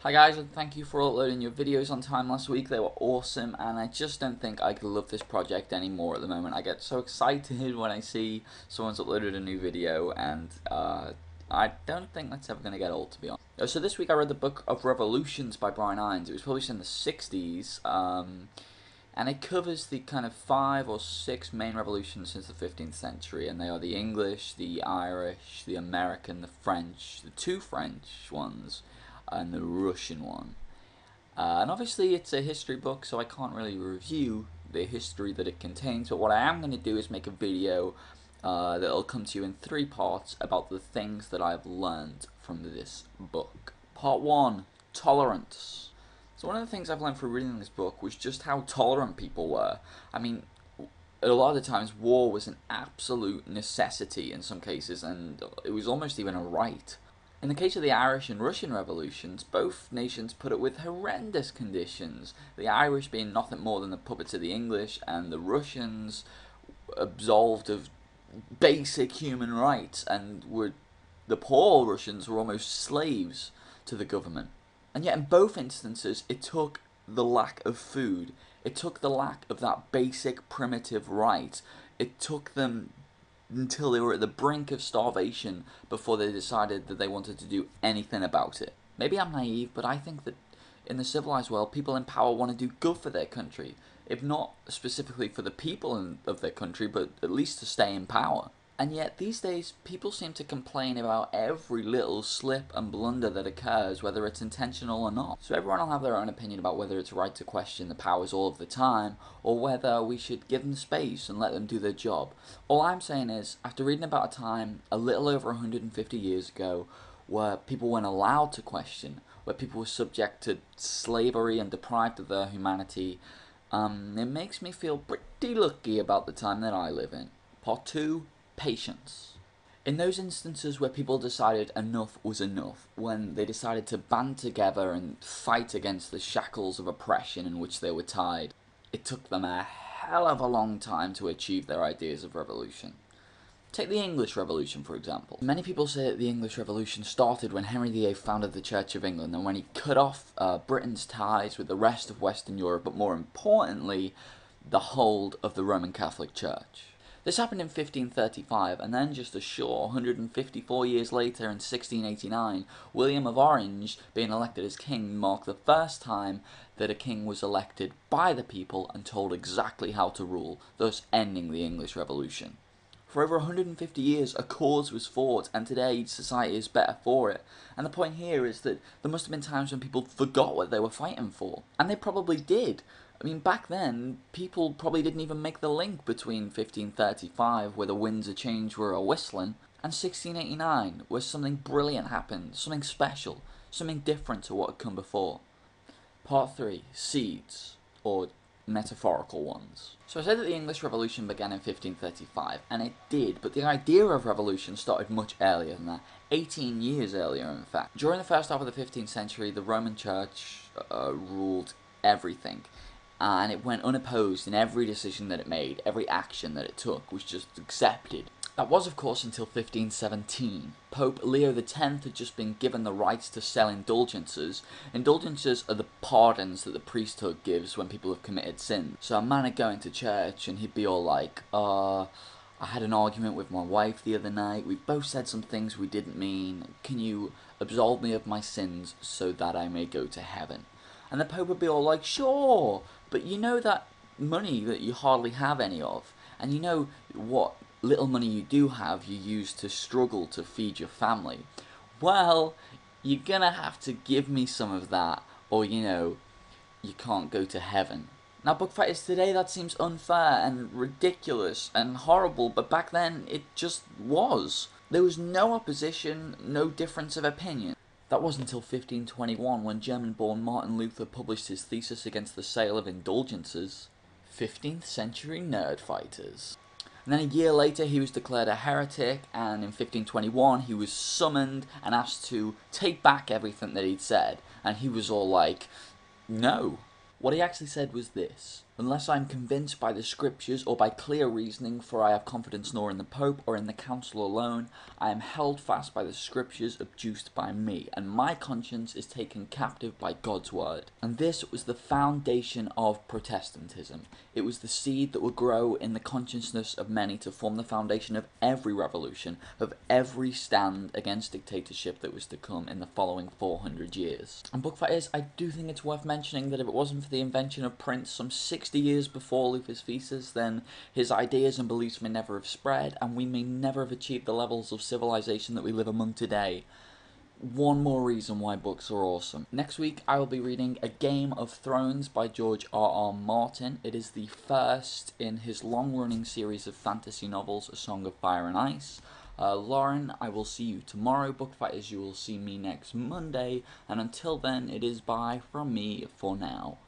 Hi guys, and thank you for uploading your videos on time last week. They were awesome, and I just don't think I could love this project anymore at the moment. I get so excited when I see someone's uploaded a new video, and I don't think that's ever going to get old, to be honest. So this week I read the Book of Revolutions by Brian Ions. It was published in the 60s, and it covers the kind of 5 or 6 main revolutions since the 15th century, and they are the English, the Irish, the American, the French, the 2 French ones, and the Russian one. And obviously it's a history book, so I can't really review the history that it contains, but what I am going to do is make a video that'll come to you in 3 parts about the things that I've learned from this book. Part 1, tolerance. So one of the things I've learned from reading this book was just how tolerant people were. I mean, a lot of the times war was an absolute necessity in some cases, and it was almost even a right. In the case of the Irish and Russian revolutions, both nations put up with horrendous conditions, the Irish being nothing more than the puppets of the English, and the Russians absolved of basic human rights, and the poor Russians were almost slaves to the government. And yet in both instances, it took the lack of food, it took the lack of that basic primitive right, it took them until they were at the brink of starvation before they decided that they wanted to do anything about it. Maybe I'm naive, but I think that in the civilized world, people in power want to do good for their country, if not specifically for the people of their country, but at least to stay in power. And yet, these days, people seem to complain about every little slip and blunder that occurs, whether it's intentional or not. So everyone will have their own opinion about whether it's right to question the powers all of the time, or whether we should give them space and let them do their job. All I'm saying is, after reading about a time a little over 150 years ago, where people weren't allowed to question, where people were subject to slavery and deprived of their humanity, it makes me feel pretty lucky about the time that I live in. Part 2. Patience. In those instances where people decided enough was enough, when they decided to band together and fight against the shackles of oppression in which they were tied, it took them a hell of a long time to achieve their ideas of revolution. Take the English Revolution, for example. Many people say that the English Revolution started when Henry VIII founded the Church of England, and when he cut off Britain's ties with the rest of Western Europe, but more importantly, the hold of the Roman Catholic Church. This happened in 1535, and then just a short 154 years later, in 1689, William of Orange being elected as king marked the first time that a king was elected by the people and told exactly how to rule, thus ending the English Revolution. For over 150 years, a cause was fought, and today society is better for it. And the point here is that there must have been times when people forgot what they were fighting for. And they probably did. I mean, back then, people probably didn't even make the link between 1535, where the winds of change were a-whistling, and 1689, where something brilliant happened, something special, something different to what had come before. Part 3. Seeds, or metaphorical ones. So I said that the English Revolution began in 1535, and it did, but the idea of revolution started much earlier than that, 18 years earlier in fact. During the first half of the 15th century, the Roman Church ruled everything, and it went unopposed in every decision that it made, every action that it took was just accepted. That was, of course, until 1517. Pope Leo X had just been given the rights to sell indulgences. Indulgences are the pardons that the priesthood gives when people have committed sin. So a man would go into church and he'd be all like, I had an argument with my wife the other night, we both said some things we didn't mean, can you absolve me of my sins so that I may go to heaven? And the Pope would be all like, sure, but you know that money that you hardly have any of, and you know what little money you do have you use to struggle to feed your family. Well, you're gonna have to give me some of that, or you can't go to heaven. Now, book fighters today, that seems unfair and ridiculous and horrible, but back then it just was. There was no opposition, no difference of opinion. That wasn't until 1521 when German-born Martin Luther published his thesis against the sale of indulgences. 15th century nerd fighters. And then a year later he was declared a heretic, and in 1521 he was summoned and asked to take back everything that he'd said, and he was all like, no. What he actually said was this: Unless I am convinced by the scriptures or by clear reasoning, for I have confidence nor in the Pope or in the Council alone, I am held fast by the scriptures abduced by me, and my conscience is taken captive by God's word. And this was the foundation of Protestantism. It was the seed that would grow in the consciousness of many to form the foundation of every revolution, of every stand against dictatorship that was to come in the following 400 years. And bookfighters, I do think it's worth mentioning that if it wasn't for the invention of print some 60 years before Luther's thesis, then his ideas and beliefs may never have spread, and we may never have achieved the levels of civilization that we live among today. One more reason why books are awesome. Next week I will be reading A Game of Thrones by George R.R. Martin. It is the first in his long-running series of fantasy novels, A Song of Fire and Ice. Lauren, I will see you tomorrow. Bookfighters, you will see me next Monday, and until then, it is bye from me for now.